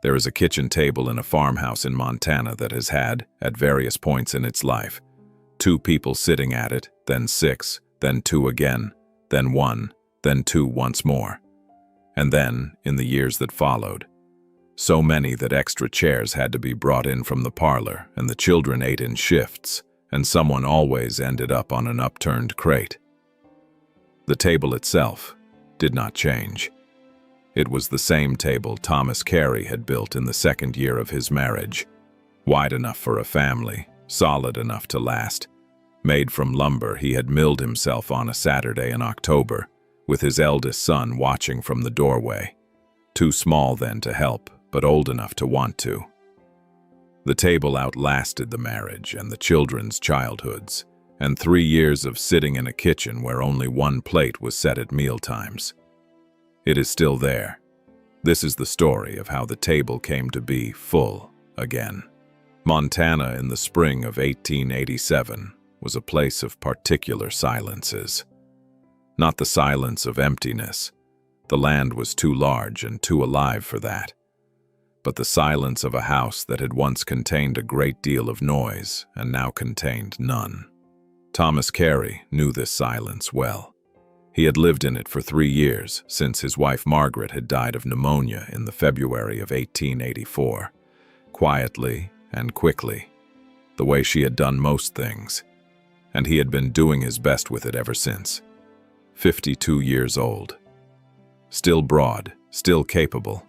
There is a kitchen table in a farmhouse in Montana that has had, at various points in its life, 2 people sitting at it, then 6, then 2 again, then 1, then 2 once more. And then, in the years that followed, so many that extra chairs had to be brought in from the parlor, and the children ate in shifts, and someone always ended up on an upturned crate. The table itself did not change. It was the same table Thomas Carey had built in the 2nd year of his marriage, wide enough for a family, solid enough to last, made from lumber he had milled himself on a Saturday in October, with his eldest son watching from the doorway, too small then to help, but old enough to want to. The table outlasted the marriage and the children's childhoods, and 3 years of sitting in a kitchen where only 1 plate was set at mealtimes. It is still there. This is the story of how the table came to be full again. Montana in the spring of 1887 was a place of particular silences. Not the silence of emptiness. The land was too large and too alive for that. But the silence of a house that had once contained a great deal of noise and now contained none. Thomas Carey knew this silence well. He had lived in it for 3 years, since his wife Margaret had died of pneumonia in the February of 1884, quietly and quickly, the way she had done most things, and he had been doing his best with it ever since. 52 years old. Still broad, still capable,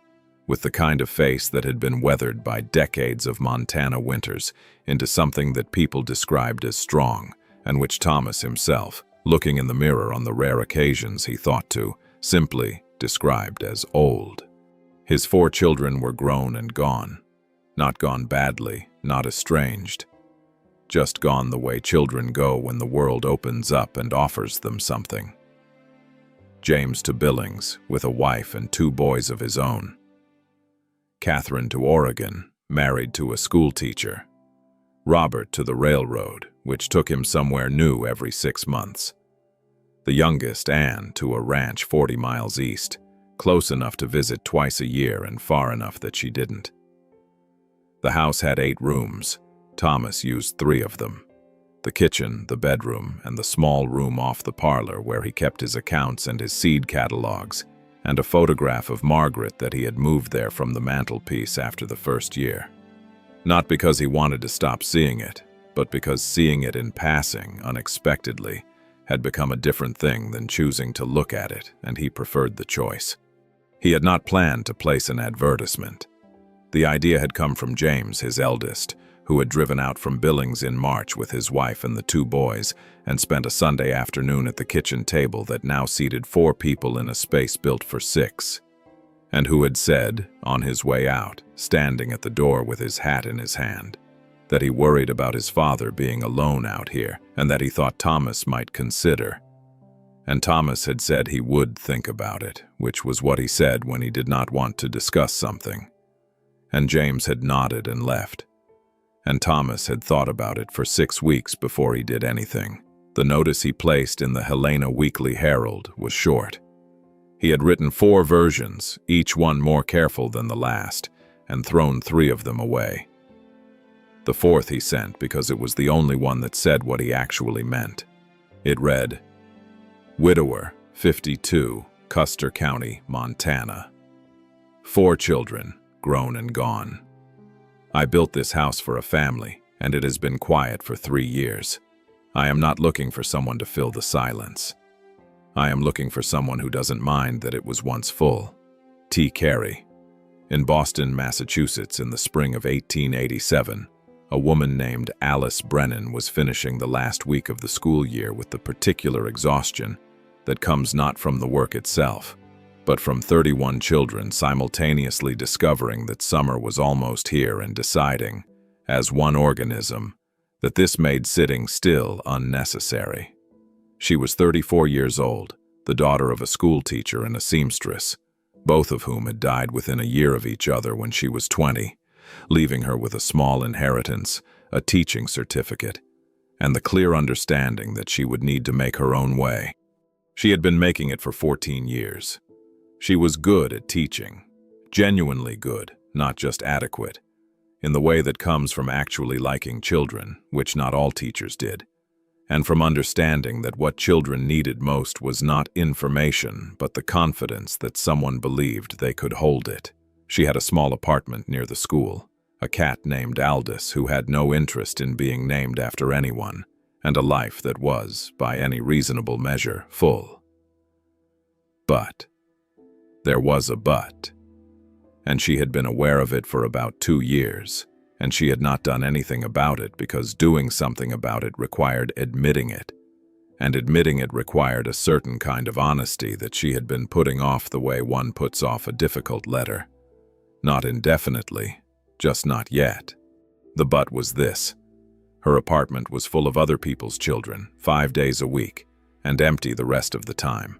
with the kind of face that had been weathered by decades of Montana winters into something that people described as strong, and which Thomas himself, looking in the mirror on the rare occasions he thought to, simply described as old. His 4 children were grown and gone. Not gone badly, not estranged. Just gone the way children go when the world opens up and offers them something. James to Billings, with a wife and 2 boys of his own. Catherine to Oregon, married to a schoolteacher. Robert to the railroad, which took him somewhere new every 6 months. The youngest, Anne, to a ranch 40 miles east, close enough to visit twice a year and far enough that she didn't. The house had 8 rooms. Thomas used 3 of them. The kitchen, the bedroom, and the small room off the parlor where he kept his accounts and his seed catalogs, and a photograph of Margaret that he had moved there from the mantelpiece after the 1st year. Not because he wanted to stop seeing it, but because seeing it in passing, unexpectedly, had become a different thing than choosing to look at it, and he preferred the choice. He had not planned to place an advertisement. The idea had come from James, his eldest, who had driven out from Billings in March with his wife and the 2 boys and spent a Sunday afternoon at the kitchen table that now seated 4 people in a space built for 6, and who had said, on his way out, standing at the door with his hat in his hand, that he worried about his father being alone out here and that he thought Thomas might consider. And Thomas had said he would think about it, which was what he said when he did not want to discuss something. And James had nodded and left. And Thomas had thought about it for 6 weeks before he did anything. The notice he placed in the Helena Weekly Herald was short. He had written 4 versions, each one more careful than the last, and thrown 3 of them away. The 4th he sent because it was the only one that said what he actually meant. It read, "Widower, 52, Custer County, Montana. 4 children, grown and gone. I built this house for a family, and it has been quiet for 3 years. I am not looking for someone to fill the silence. I am looking for someone who doesn't mind that it was once full. T. Carey." In Boston, Massachusetts, in the spring of 1887, a woman named Alice Brennan was finishing the last week of the school year with the particular exhaustion that comes not from the work itself, but from 31 children simultaneously discovering that summer was almost here and deciding, as one organism, that this made sitting still unnecessary. She was 34 years old, the daughter of a schoolteacher and a seamstress, both of whom had died within a year of each other when she was 20, leaving her with a small inheritance, a teaching certificate, and the clear understanding that she would need to make her own way. She had been making it for 14 years. She was good at teaching, genuinely good, not just adequate, in the way that comes from actually liking children, which not all teachers did, and from understanding that what children needed most was not information, but the confidence that someone believed they could hold it. She had a small apartment near the school, a cat named Aldous who had no interest in being named after anyone, and a life that was, by any reasonable measure, full. But there was a but, and she had been aware of it for about 2 years, and she had not done anything about it because doing something about it required admitting it, and admitting it required a certain kind of honesty that she had been putting off the way one puts off a difficult letter. Not indefinitely, just not yet. The but was this. Her apartment was full of other people's children, 5 days a week, and empty the rest of the time.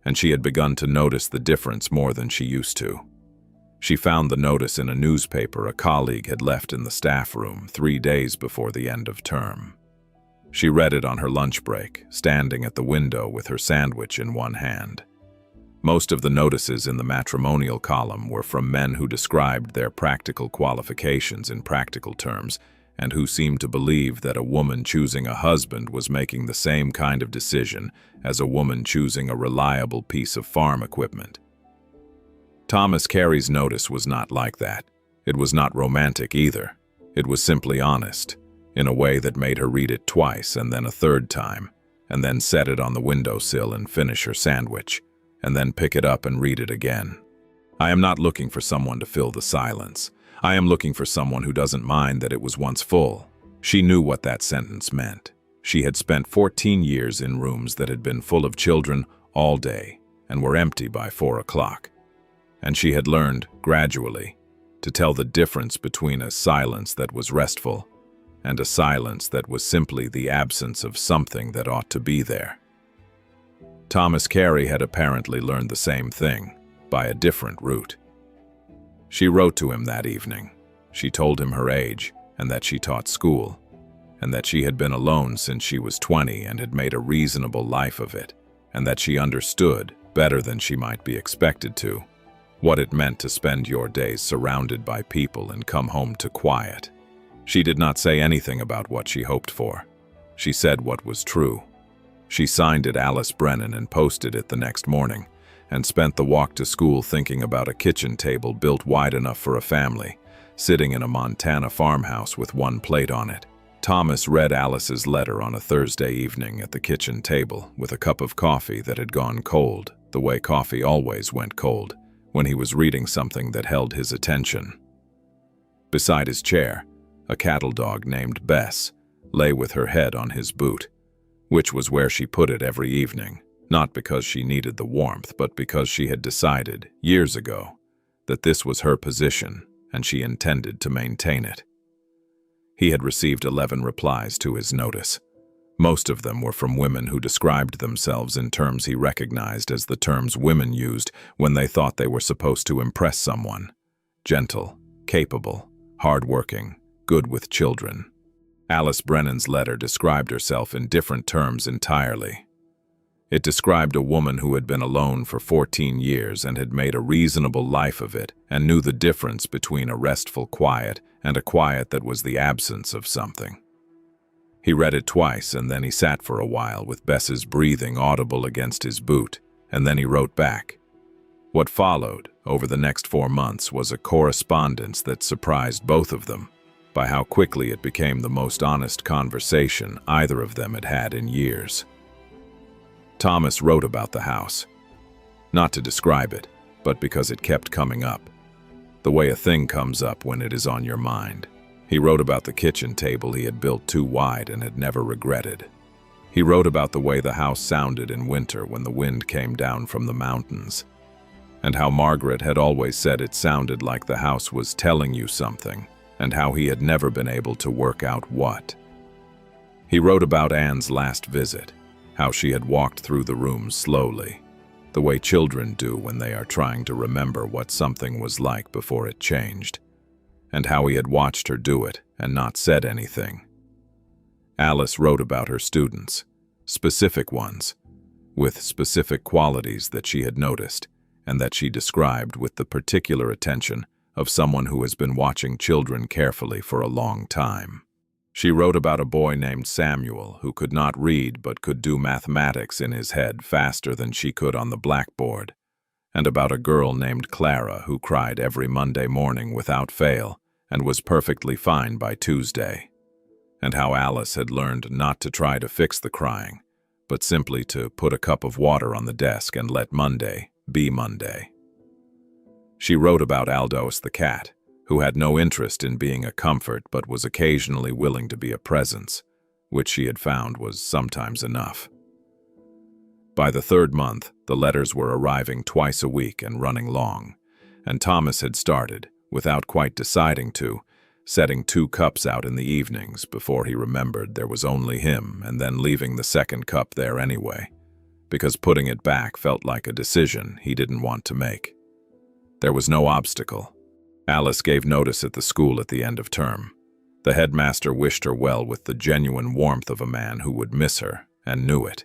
And she had begun to notice the difference more than she used to. She found the notice in a newspaper a colleague had left in the staff room 3 days before the end of term. She read it on her lunch break, standing at the window with her sandwich in one hand. Most of the notices in the matrimonial column were from men who described their practical qualifications in practical terms, and who seemed to believe that a woman choosing a husband was making the same kind of decision as a woman choosing a reliable piece of farm equipment. Thomas Carey's notice was not like that. It was not romantic either. It was simply honest, in a way that made her read it twice and then a third time, and then set it on the windowsill and finish her sandwich, and then pick it up and read it again. I am not looking for someone to fill the silence. I am looking for someone who doesn't mind that it was once full. She knew what that sentence meant. She had spent 14 years in rooms that had been full of children all day and were empty by 4 o'clock. And she had learned, gradually, to tell the difference between a silence that was restful and a silence that was simply the absence of something that ought to be there. Thomas Carey had apparently learned the same thing, by a different route. She wrote to him that evening. She told him her age, and that she taught school, and that she had been alone since she was 20 and had made a reasonable life of it, and that she understood, better than she might be expected to, what it meant to spend your days surrounded by people and come home to quiet. She did not say anything about what she hoped for. She said what was true. She signed it Alice Brennan and posted it the next morning, and spent the walk to school thinking about a kitchen table built wide enough for a family, sitting in a Montana farmhouse with one plate on it. Thomas read Alice's letter on a Thursday evening at the kitchen table with a cup of coffee that had gone cold, the way coffee always went cold, when he was reading something that held his attention. Beside his chair, a cattle dog named Bess lay with her head on his boot, which was where she put it every evening, not because she needed the warmth, but because she had decided, years ago, that this was her position and she intended to maintain it. He had received 11 replies to his notice. Most of them were from women who described themselves in terms he recognized as the terms women used when they thought they were supposed to impress someone: gentle, capable, hardworking, good with children. Alice Brennan's letter described herself in different terms entirely. It described a woman who had been alone for 14 years and had made a reasonable life of it and knew the difference between a restful quiet and a quiet that was the absence of something. He read it twice, and then he sat for a while with Bess's breathing audible against his boot, and then he wrote back. What followed, over the next 4 months, was a correspondence that surprised both of them by how quickly it became the most honest conversation either of them had had in years. Thomas wrote about the house, not to describe it, but because it kept coming up, the way a thing comes up when it is on your mind. He wrote about the kitchen table he had built too wide and had never regretted. He wrote about the way the house sounded in winter when the wind came down from the mountains, and how Margaret had always said it sounded like the house was telling you something, and how he had never been able to work out what. He wrote about Anne's last visit, how she had walked through the rooms slowly, the way children do when they are trying to remember what something was like before it changed, and how he had watched her do it and not said anything. Alice wrote about her students, specific ones, with specific qualities that she had noticed and that she described with the particular attention of someone who has been watching children carefully for a long time. She wrote about a boy named Samuel who could not read but could do mathematics in his head faster than she could on the blackboard, and about a girl named Clara who cried every Monday morning without fail and was perfectly fine by Tuesday, and how Alice had learned not to try to fix the crying, but simply to put a cup of water on the desk and let Monday be Monday. She wrote about Aldous the cat, who had no interest in being a comfort but was occasionally willing to be a presence, which she had found was sometimes enough. By the third month, the letters were arriving twice a week and running long, and Thomas had started, without quite deciding to, setting 2 cups out in the evenings before he remembered there was only him, and then leaving the second cup there anyway, because putting it back felt like a decision he didn't want to make. There was no obstacle. Alice gave notice at the school at the end of term. The headmaster wished her well with the genuine warmth of a man who would miss her, and knew it.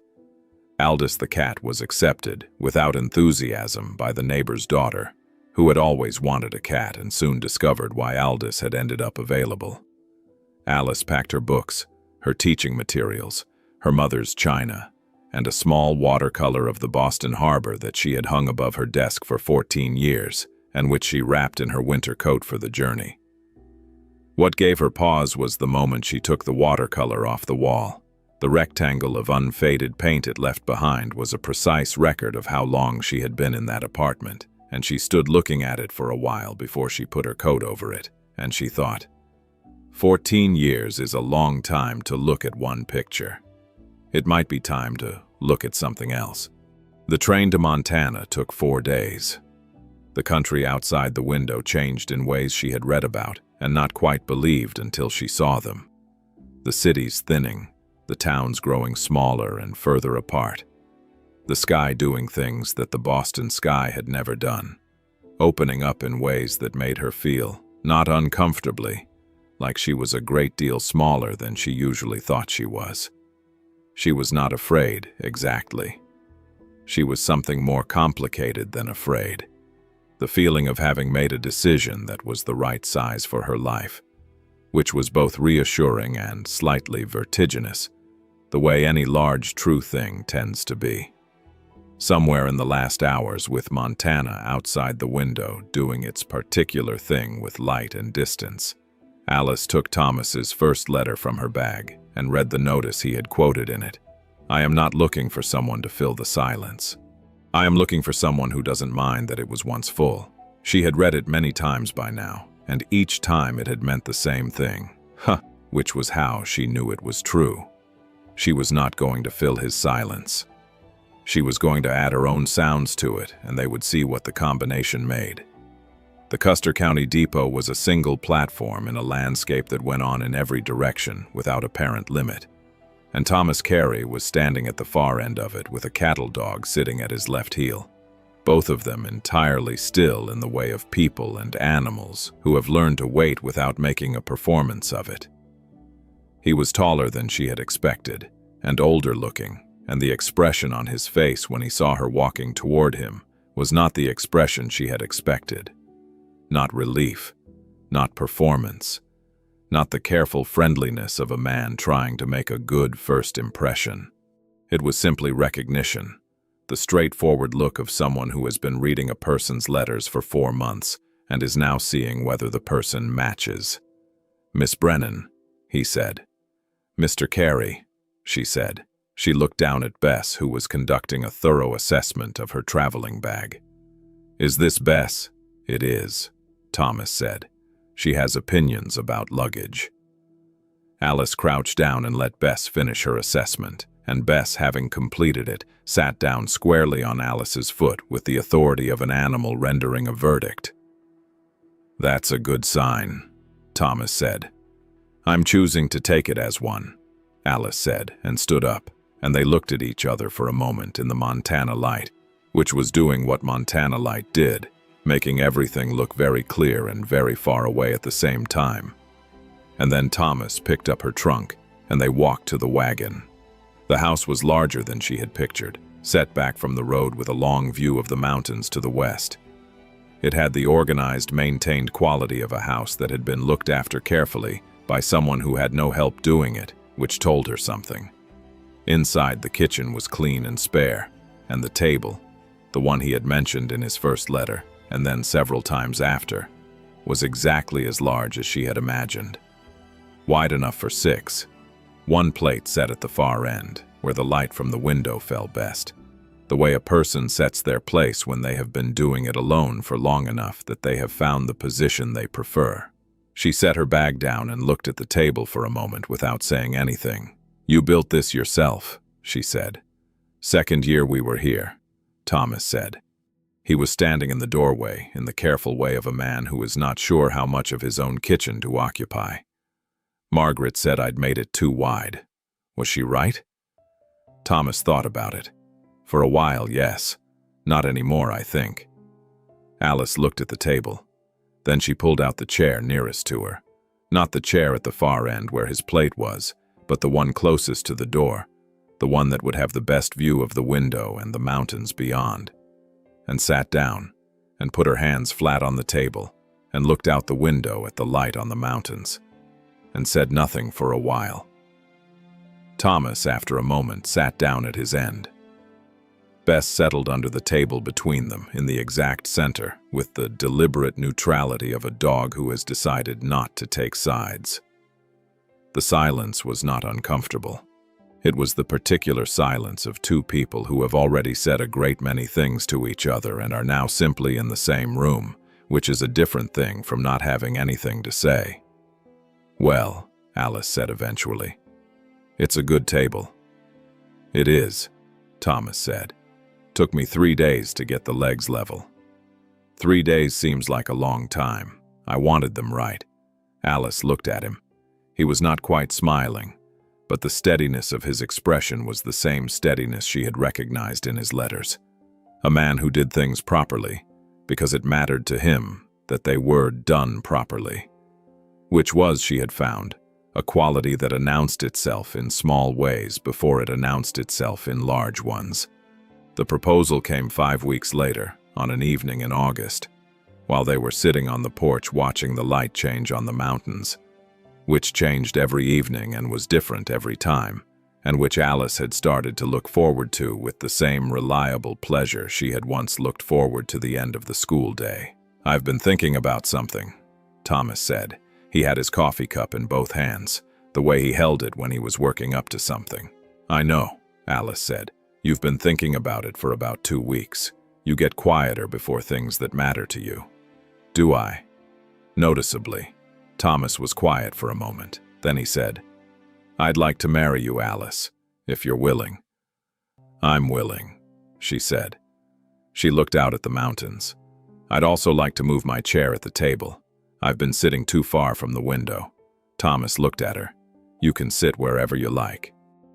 Aldous the cat was accepted, without enthusiasm, by the neighbor's daughter, who had always wanted a cat and soon discovered why Aldous had ended up available. Alice packed her books, her teaching materials, her mother's china, and a small watercolor of the Boston Harbor that she had hung above her desk for 14 years, and which she wrapped in her winter coat for the journey. What gave her pause was the moment she took the watercolor off the wall. The rectangle of unfaded paint it left behind was a precise record of how long she had been in that apartment, and she stood looking at it for a while before she put her coat over it, and she thought, 14 years is a long time to look at one picture. It might be time to look at something else. The train to Montana took 4 days. The country outside the window changed in ways she had read about and not quite believed until she saw them. The cities thinning, the towns growing smaller and further apart. The sky doing things that the Boston sky had never done, opening up in ways that made her feel, not uncomfortably, like she was a great deal smaller than she usually thought she was. She was not afraid, exactly. She was something more complicated than afraid. The feeling of having made a decision that was the right size for her life, which was both reassuring and slightly vertiginous, the way any large, true thing tends to be. Somewhere in the last hours, with Montana outside the window doing its particular thing with light and distance, Alice took Thomas's first letter from her bag and read the notice he had quoted in it. "I am not looking for someone to fill the silence. I am looking for someone who doesn't mind that it was once full." She had read it many times by now, and each time it had meant the same thing. Which was how she knew it was true. She was not going to fill his silence. She was going to add her own sounds to it, and they would see what the combination made. The Custer County depot was a single platform in a landscape that went on in every direction without apparent limit, and Thomas Carey was standing at the far end of it with a cattle dog sitting at his left heel, both of them entirely still in the way of people and animals who have learned to wait without making a performance of it. He was taller than she had expected, and older looking, and the expression on his face when he saw her walking toward him was not the expression she had expected. Not relief, not performance, not the careful friendliness of a man trying to make a good first impression. It was simply recognition, the straightforward look of someone who has been reading a person's letters for 4 months and is now seeing whether the person matches. "Miss Brennan," he said. "Mr. Carey," she said. She looked down at Bess, who was conducting a thorough assessment of her traveling bag. "Is this Bess?" "It is," Thomas said. "She has opinions about luggage." Alice crouched down and let Bess finish her assessment, and Bess, having completed it, sat down squarely on Alice's foot with the authority of an animal rendering a verdict. "That's a good sign," Thomas said. "I'm choosing to take it as one," Alice said, and stood up, and they looked at each other for a moment in the Montana light, which was doing what Montana light did, making everything look very clear and very far away at the same time. And then Thomas picked up her trunk, and they walked to the wagon. The house was larger than she had pictured, set back from the road with a long view of the mountains to the west. It had the organized, maintained quality of a house that had been looked after carefully by someone who had no help doing it, which told her something. Inside, the kitchen was clean and spare, and the table, the one he had mentioned in his first letter, and then several times after, was exactly as large as she had imagined. Wide enough for 6. One plate set at the far end, where the light from the window fell best. The way a person sets their place when they have been doing it alone for long enough that they have found the position they prefer. She set her bag down and looked at the table for a moment without saying anything. "You built this yourself," she said. "Second year we were here," Thomas said. He was standing in the doorway, in the careful way of a man who is not sure how much of his own kitchen to occupy. "Margaret said I'd made it too wide. Was she right?" Thomas thought about it. For a while, yes. Not anymore, I think. Alice looked at the table. Then she pulled out the chair nearest to her. Not the chair at the far end where his plate was, but the one closest to the door, the one that would have the best view of the window and the mountains beyond, and sat down, and put her hands flat on the table, and looked out the window at the light on the mountains, and said nothing for a while. Thomas, after a moment, sat down at his end. Bess settled under the table between them, in the exact center, with the deliberate neutrality of a dog who has decided not to take sides. The silence was not uncomfortable. It was the particular silence of two people who have already said a great many things to each other and are now simply in the same room, which is a different thing from not having anything to say. "Well," Alice said eventually, "it's a good table." "It is," Thomas said. "Took me 3 days to get the legs level." 3 days seems like a long time. I wanted them right. Alice looked at him. He was not quite smiling, but the steadiness of his expression was the same steadiness she had recognized in his letters. A man who did things properly, because it mattered to him that they were done properly. Which was, she had found, a quality that announced itself in small ways before it announced itself in large ones. The proposal came 5 weeks later, on an evening in August, while they were sitting on the porch watching the light change on the mountains, which changed every evening and was different every time, and which Alice had started to look forward to with the same reliable pleasure she had once looked forward to the end of the school day. "I've been thinking about something," Thomas said. He had his coffee cup in both hands, the way he held it when he was working up to something. "I know," Alice said. "You've been thinking about it for about 2 weeks. You get quieter before things that matter to you." "Do I?" Noticeably. Thomas was quiet for a moment. Then he said, "I'd like to marry you, Alice, if you're willing." "I'm willing," she said. She looked out at the mountains. "I'd also like to move my chair at the table. I've been sitting too far from the window." Thomas looked at her. "You can sit wherever you like."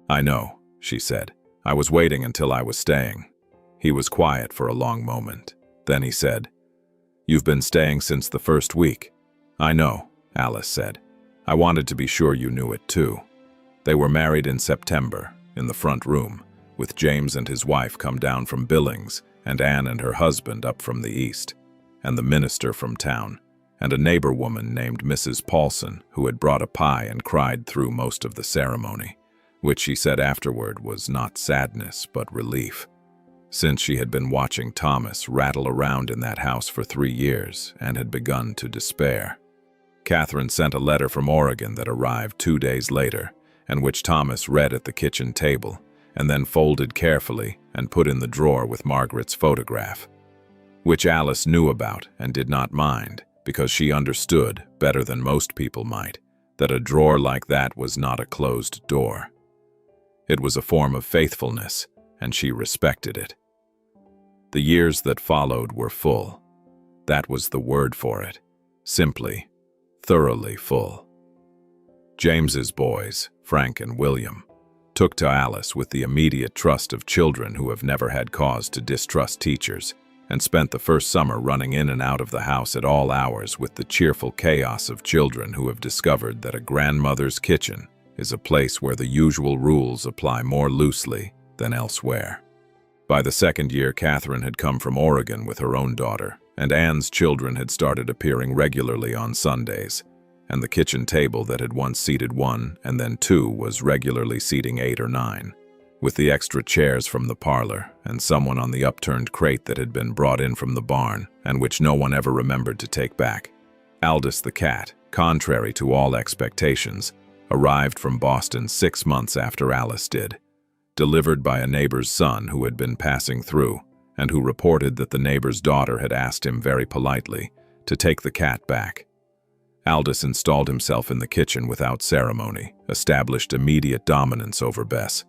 "I know," she said. "I was waiting until I was staying." He was quiet for a long moment. Then he said, "You've been staying since the first week." "I know," Alice said. "I wanted to be sure you knew it too." They were married in September, in the front room, with James and his wife come down from Billings, and Anne and her husband up from the east, and the minister from town, and a neighbor woman named Mrs. Paulson, who had brought a pie and cried through most of the ceremony, which she said afterward was not sadness but relief, since she had been watching Thomas rattle around in that house for 3 years and had begun to despair. Catherine sent a letter from Oregon that arrived 2 days later, and which Thomas read at the kitchen table, and then folded carefully and put in the drawer with Margaret's photograph, which Alice knew about and did not mind, because she understood, better than most people might, that a drawer like that was not a closed door. It was a form of faithfulness, and she respected it. The years that followed were full. That was the word for it. Simply, thoroughly full. James's boys, Frank and William, took to Alice with the immediate trust of children who have never had cause to distrust teachers, and spent the first summer running in and out of the house at all hours with the cheerful chaos of children who have discovered that a grandmother's kitchen is a place where the usual rules apply more loosely than elsewhere. By the second year, Catherine had come from Oregon with her own daughter, and Anne's children had started appearing regularly on Sundays, and the kitchen table that had once seated 1 and then 2 was regularly seating 8 or 9, with the extra chairs from the parlor and someone on the upturned crate that had been brought in from the barn and which no one ever remembered to take back. Aldous the cat, contrary to all expectations, arrived from Boston 6 months after Alice did, delivered by a neighbor's son who had been passing through and who reported that the neighbor's daughter had asked him very politely to take the cat back. Aldous installed himself in the kitchen without ceremony, established immediate dominance over Bess,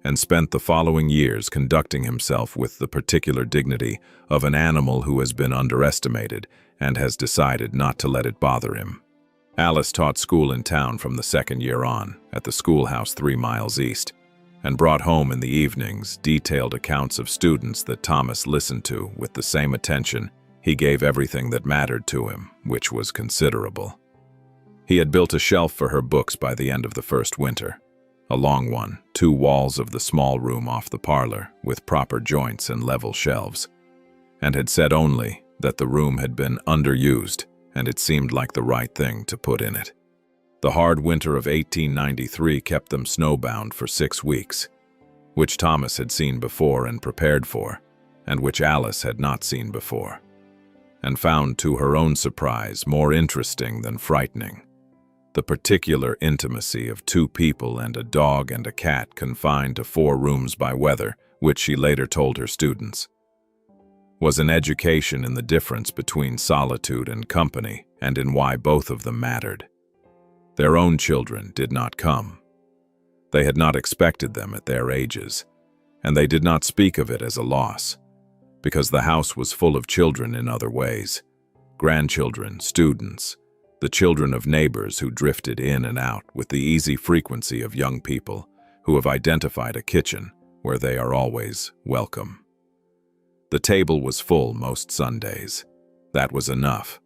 and spent the following years conducting himself with the particular dignity of an animal who has been underestimated and has decided not to let it bother him. Alice taught school in town from the 2nd year on, at the schoolhouse 3 miles east, and brought home in the evenings detailed accounts of students that Thomas listened to with the same attention he gave everything that mattered to him, which was considerable. He had built a shelf for her books by the end of the first winter, a long one, 2 walls of the small room off the parlor, with proper joints and level shelves, and had said only that the room had been underused and it seemed like the right thing to put in it. The hard winter of 1893 kept them snowbound for 6 weeks, which Thomas had seen before and prepared for, and which Alice had not seen before, and found to her own surprise more interesting than frightening. The particular intimacy of 2 people and a dog and a cat confined to 4 rooms by weather, which she later told her students, was an education in the difference between solitude and company and in why both of them mattered. Their own children did not come. They had not expected them at their ages, and they did not speak of it as a loss, because the house was full of children in other ways, grandchildren, students, the children of neighbors who drifted in and out with the easy frequency of young people who have identified a kitchen where they are always welcome. The table was full most Sundays. That was enough.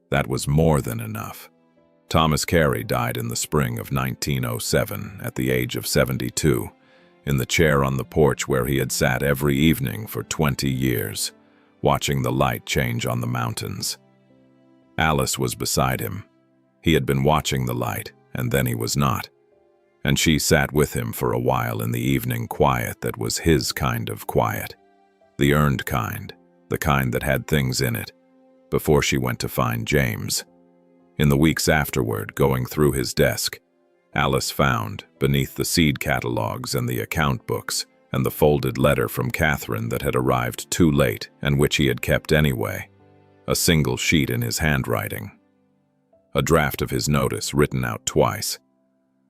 That was more than enough. Thomas Carey died in the spring of 1907 at the age of 72, in the chair on the porch where he had sat every evening for 20 years, watching the light change on the mountains. Alice was beside him. He had been watching the light, and then he was not, and she sat with him for a while in the evening quiet that was his kind of quiet, the earned kind, the kind that had things in it, before she went to find James. In the weeks afterward, going through his desk, Alice found, beneath the seed catalogs and the account books, and the folded letter from Catherine that had arrived too late and which he had kept anyway, a single sheet in his handwriting. A draft of his notice written out twice.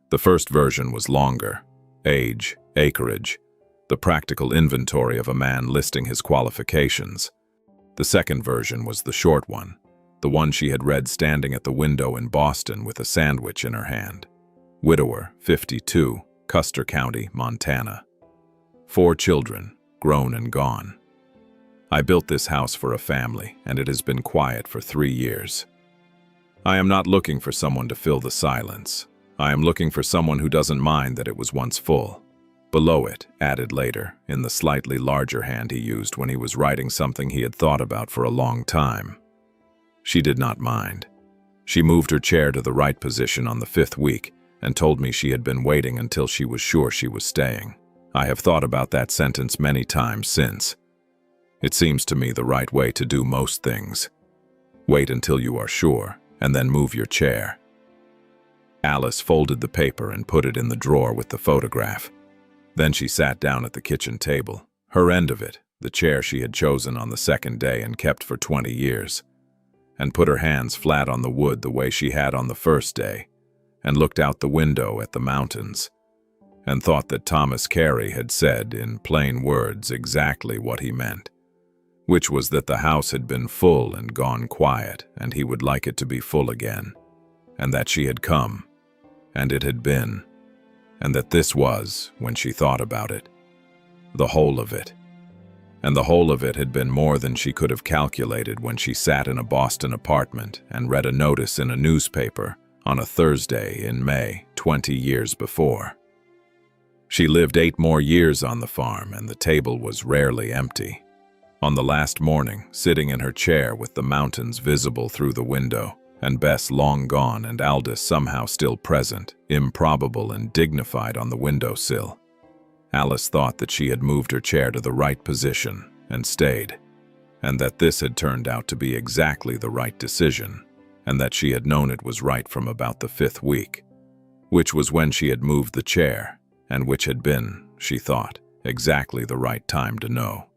The first version was longer, age, acreage, the practical inventory of a man listing his qualifications. The second version was the short one, the one she had read standing at the window in Boston with a sandwich in her hand. Widower, 52, Custer County, Montana. 4 children, grown and gone. I built this house for a family, and it has been quiet for 3 years. I am not looking for someone to fill the silence. I am looking for someone who doesn't mind that it was once full. Below it, added later, in the slightly larger hand he used when he was writing something he had thought about for a long time. She did not mind. She moved her chair to the right position on the 5th week and told me she had been waiting until she was sure she was staying. I have thought about that sentence many times since. It seems to me the right way to do most things. Wait until you are sure, and then move your chair. Alice folded the paper and put it in the drawer with the photograph. Then she sat down at the kitchen table, her end of it, the chair she had chosen on the 2nd day and kept for 20 years, and put her hands flat on the wood the way she had on the 1st day, and looked out the window at the mountains, and thought that Thomas Carey had said in plain words exactly what he meant, which was that the house had been full and gone quiet, and he would like it to be full again, and that she had come, and it had been, and that this was, when she thought about it, the whole of it. And the whole of it had been more than she could have calculated when she sat in a Boston apartment and read a notice in a newspaper on a Thursday in May 20 years before. She lived 8 more years on the farm, and the table was rarely empty. On the last morning, sitting in her chair with the mountains visible through the window, and Bess long gone and Aldous somehow still present, improbable and dignified on the windowsill, Alice thought that she had moved her chair to the right position and stayed, and that this had turned out to be exactly the right decision, and that she had known it was right from about the 5th week, which was when she had moved the chair, and which had been, she thought, exactly the right time to know.